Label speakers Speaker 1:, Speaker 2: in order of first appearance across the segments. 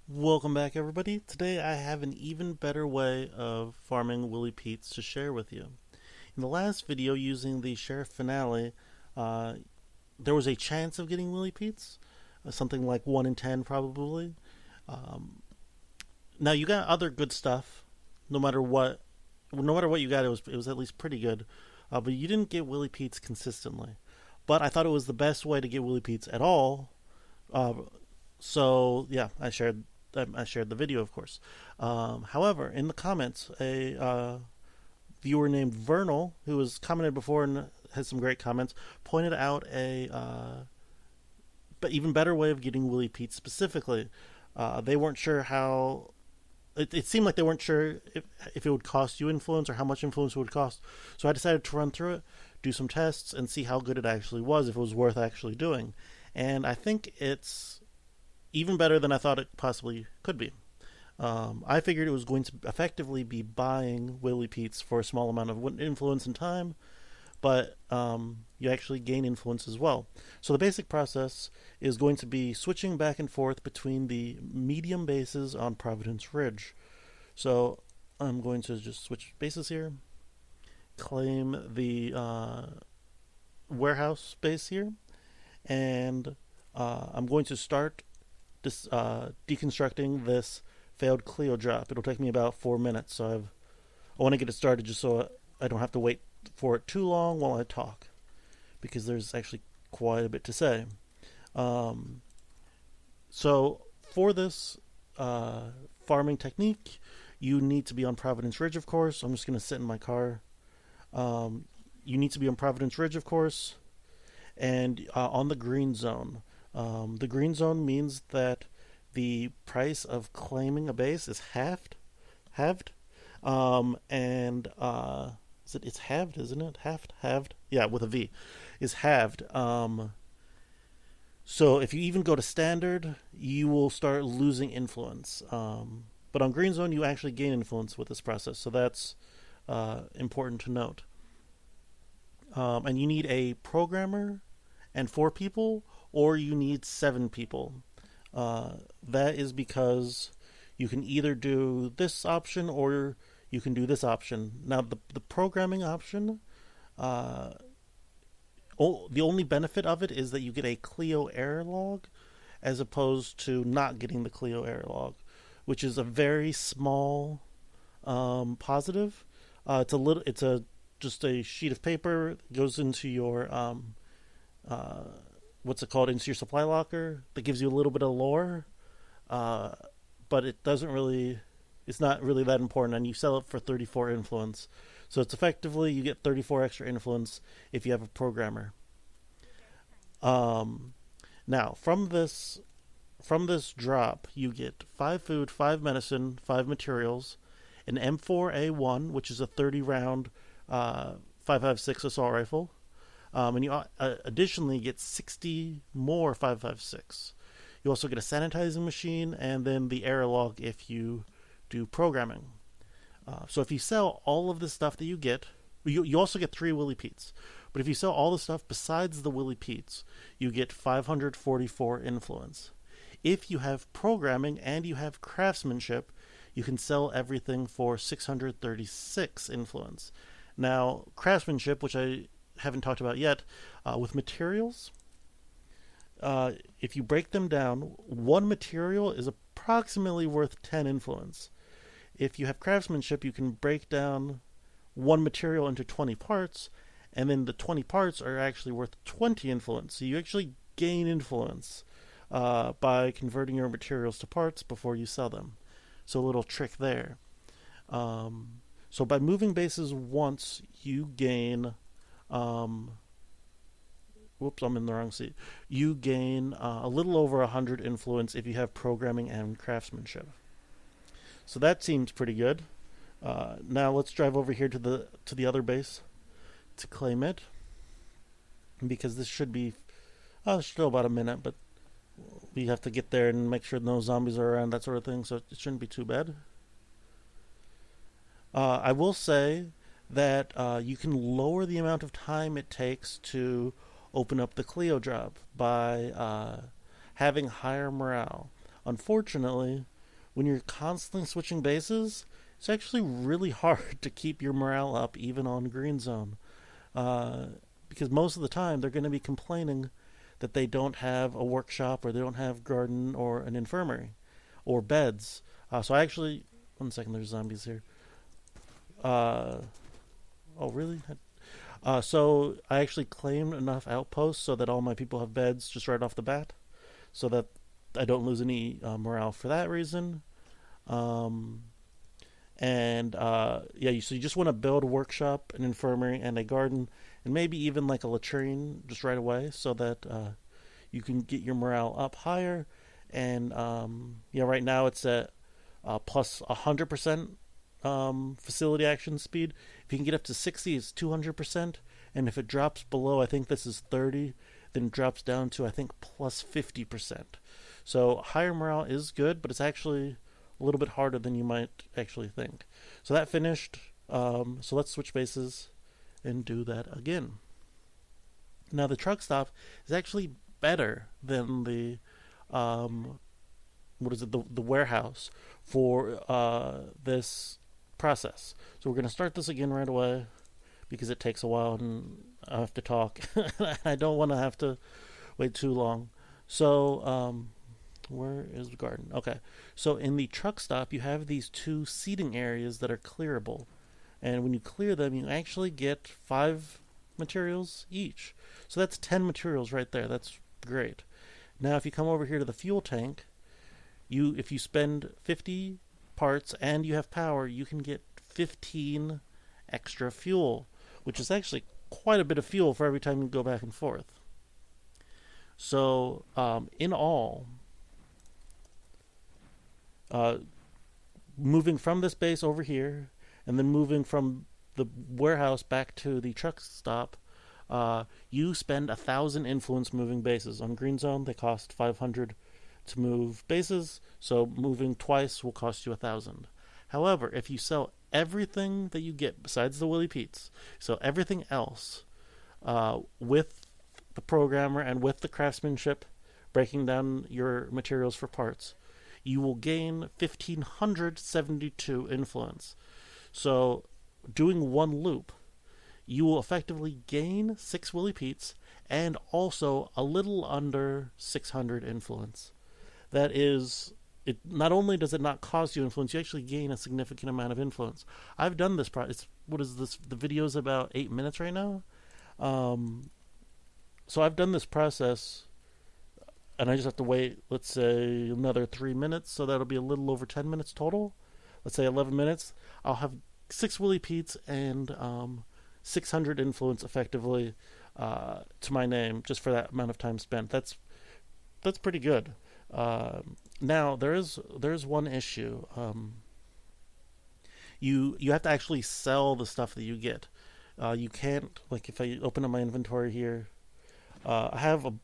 Speaker 1: Welcome back, everybody. Today I have an even better way of farming Willie Petes to share with you. In the last video, using the Sheriff Finale, uh, there was a chance of getting Willie Petes, something like 1 in 10 probably. Um, Now you got other good stuff. No matter what, no matter what you got, it was at least pretty good. But you didn't get Willie Petes consistently. But I thought it was the best way to get Willie Petes at all. Uh, so yeah, I shared the video, of course. However, in the comments, a viewer named Vernal, who has commented before and has some great comments, pointed out a but even better way of getting Willie Pete specifically. They weren't sure how. It seemed like they weren't sure if it would cost you influence or how much influence it would cost. So I decided to run through it, do some tests, and see how good it actually was, if it was worth actually doing. And I think it's even better than I thought it possibly could be. I figured it was going to effectively be buying Willie Pete's for a small amount of influence and time, but you actually gain influence as well. So the basic process is going to be switching back and forth between the medium bases on Providence Ridge. So I'm going to just switch bases here, claim the warehouse space here, and I'm going to start deconstructing this failed Clio drop. It'll take me about 4 minutes, so I want to get it started just so I don't have to wait for it too long while I talk, because there's actually quite a bit to say. Um, so for this farming technique, you need to be on Providence Ridge, of course. I'm just going to sit in my car. You need to be on Providence Ridge, of course, and on the green zone. The green zone means that the price of claiming a base is halved, and it's halved, isn't it? Halved, yeah, with a V, is halved. So if you even go to standard, you will start losing influence. But on green zone, you actually gain influence with this process, so that's important to note. And you need a programmer and 4 people, or you need 7 people. That is because you can either do this option or you can do this option. Now, the programming option, the only benefit of it is that you get a Clio error log, as opposed to not getting the Clio error log, which is a very small positive. It's just a sheet of paper. It goes into your uh, what's it called, into your supply locker, that gives you a little bit of lore, uh, but it's not really that important, and you sell it for 34 influence. So it's effectively, you get 34 extra influence if you have a programmer. Um, Now, from this drop, you get 5 food, 5 medicine, 5 materials, an M4A1, which is a 30 round 5.56 assault rifle, and you additionally get 60 more 5.56. You also get a sanitizing machine, and then the error log if you do programming. So if you sell all of the stuff that you get, you also get 3 Willie Petes. But if you sell all the stuff besides the Willie Petes, you get 544 influence. If you have programming and you have craftsmanship, you can sell everything for 636 influence. Now, craftsmanship, which I haven't talked about yet, with materials, if you break them down, one material is approximately worth 10 influence. If you have craftsmanship, you can break down one material into 20 parts, and then the 20 parts are actually worth 20 influence. So you actually gain influence by converting your materials to parts before you sell them. So a little trick there. So by moving bases once, you gain. Whoops, I'm in the wrong seat. You gain a little over 100 influence if you have programming and craftsmanship. So that seems pretty good. Now let's drive over here to the other base to claim it, because this should be still about a minute, but we have to get there and make sure no zombies are around, that sort of thing. So it shouldn't be too bad. I will say that you can lower the amount of time it takes to open up the Clio drop by having higher morale. Unfortunately, when you're constantly switching bases, it's actually really hard to keep your morale up even on green zone. Uh, because most of the time they're going to be complaining that they don't have a workshop or they don't have garden or an infirmary or beds. So I actually, one second, there's zombies here. Uh, oh, really? So I actually claimed enough outposts so that all my people have beds just right off the bat, so that I don't lose any morale for that reason. Um, and so you just want to build a workshop, an infirmary, and a garden, and maybe even like a latrine just right away, so that you can get your morale up higher. And right now it's at plus 100% facility action speed. If you can get up to 60, it's 200%. And if it drops below, I think this is 30, then it drops down to, I think, plus 50%. So higher morale is good, but it's actually a little bit harder than you might actually think. So that finished. So let's switch bases and do that again. Now the truck stop is actually better than the the warehouse for this process. So we're going to start this again right away because it takes a while and I have to talk. I don't want to have to wait too long. So where is the garden? Okay. So in the truck stop, you have these two seating areas that are clearable. And when you clear them, you actually get 5 materials each. So that's 10 materials right there. That's great. Now, if you come over here to the fuel tank, if you spend 50 parts and you have power, you can get 15 extra fuel, which is actually quite a bit of fuel for every time you go back and forth. So, in all, moving from this base over here, and then moving from the warehouse back to the truck stop, you spend 1,000 influence moving bases. On green zone, they cost 500 to move bases, so moving twice will cost you 1,000. However, if you sell everything that you get besides the Willie Petes, so everything else, with the programmer and with the craftsmanship, breaking down your materials for parts, you will gain 1,572 influence. So, doing one loop, you will effectively gain 6 Willie Petes and also a little under 600 influence. That is, it. Not only does it not cost you influence, you actually gain a significant amount of influence. I've done this. What is this? The video's about 8 minutes right now. So I've done this process, and I just have to wait, let's say, another 3 minutes, so that'll be a little over 10 minutes total. Let's say 11 minutes. I'll have 6 Willie Petes and 600 influence effectively to my name just for that amount of time spent. That's pretty good. Now there's one issue. You have to actually sell the stuff that you get. You can't, like, if I open up my inventory here, I have a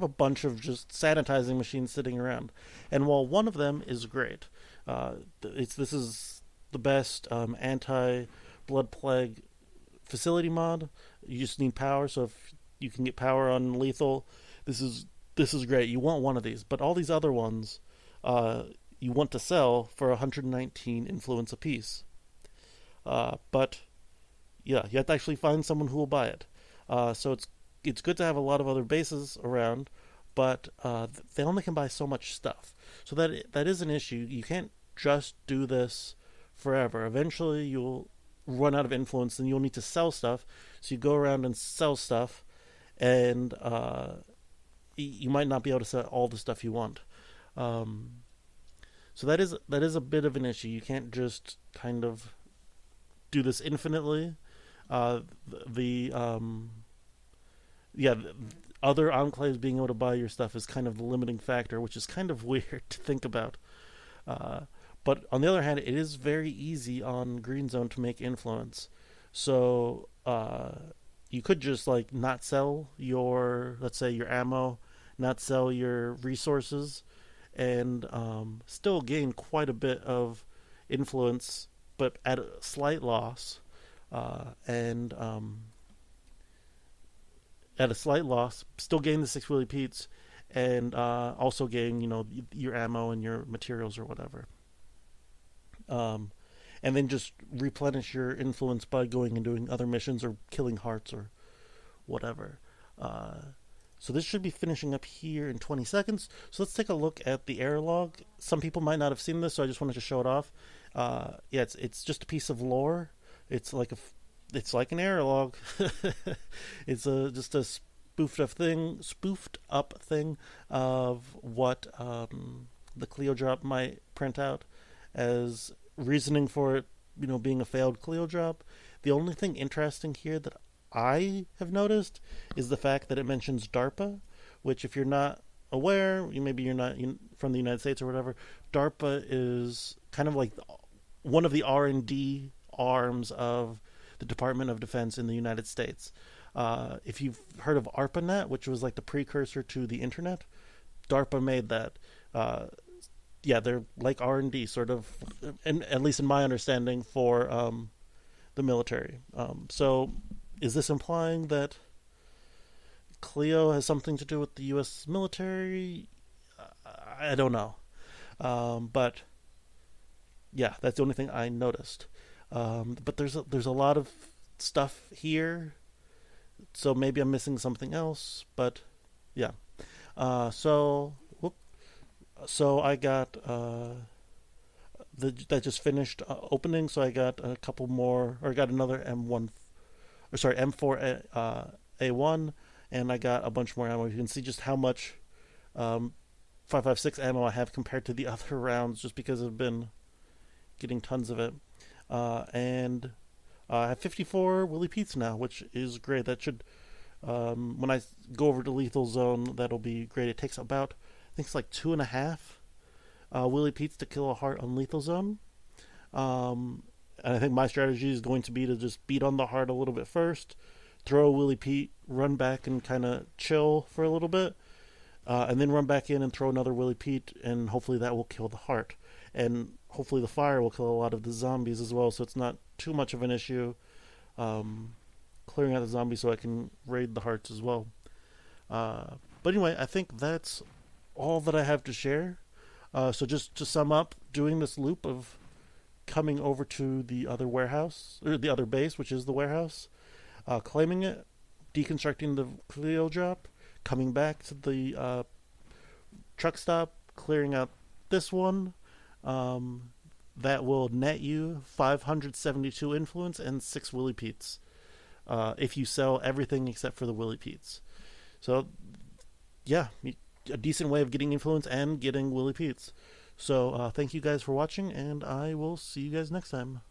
Speaker 1: bunch of just sanitizing machines sitting around, and while one of them is great, this is the best anti-blood plague facility mod. You just need power, so if you can get power on lethal, this is great. You want one of these, but all these other ones, you want to sell for 119 influence apiece. But yeah, you have to actually find someone who will buy it. So it's good to have a lot of other bases around, but they only can buy so much stuff. So that is an issue. You can't just do this forever. Eventually, you'll run out of influence, and you'll need to sell stuff. So you go around and sell stuff, and you might not be able to sell all the stuff you want. So that is a bit of an issue. You can't just kind of do this infinitely. Other enclaves being able to buy your stuff is kind of the limiting factor, which is kind of weird to think about. But on the other hand, it is very easy on Green Zone to make influence. So you could just like not sell your, let's say, your ammo, not sell your resources, and still gain quite a bit of influence, but at a slight loss. At a slight loss, still gain the 6 Willie Petes, and also gain, your ammo and your materials or whatever. Um, and then just replenish your influence by going and doing other missions or killing hearts or whatever. Uh, so this should be finishing up here in 20 seconds. So let's take a look at the error log. Some people might not have seen this, so I just wanted to show it off. Yeah, it's just a piece of lore. It's like it's like an error log. It's just a spoofed up thing of what the Clio drop might print out as reasoning for it, being a failed Clio drop. The only thing interesting here that I have noticed is the fact that it mentions DARPA, which, if you're not aware, maybe you're not from the United States or whatever, DARPA is kind of like one of the R&D arms of the Department of Defense in the United States. If you've heard of ARPANET, which was like the precursor to the internet, DARPA made that. Yeah, they're like R&D, sort of, and at least in my understanding, for the military. So is this implying that Clio has something to do with the U.S. military? I don't know. But yeah, that's the only thing I noticed. But there's a lot of stuff here, so maybe I'm missing something else. But yeah, so I got that just finished opening. So I got a couple more, or I got another M4 A1, and I got a bunch more ammo. You can see just how much 5.56 ammo I have compared to the other rounds, just because I've been getting tons of it. And I have 54 Willie Petes now, which is great. That should, when I go over to Lethal Zone, that'll be great. It takes about, I think it's like 2.5 Willie Petes to kill a heart on Lethal Zone. And I think my strategy is going to be to just beat on the heart a little bit first, throw a Willie Pete, run back and kind of chill for a little bit, and then run back in and throw another Willie Pete, and hopefully that will kill the heart. And hopefully the fire will kill a lot of the zombies as well, so it's not too much of an issue clearing out the zombies so I can raid the hearts as well. But anyway, I think that's all that I have to share. So just to sum up, doing this loop of coming over to the other warehouse, or the other base, which is the warehouse, claiming it, deconstructing the Clio drop, coming back to the truck stop, clearing out this one, that will net you 572 influence and 6 Willie Petes, if you sell everything except for the Willie Petes. So yeah, a decent way of getting influence and getting Willie Petes. So thank you guys for watching, and I will see you guys next time.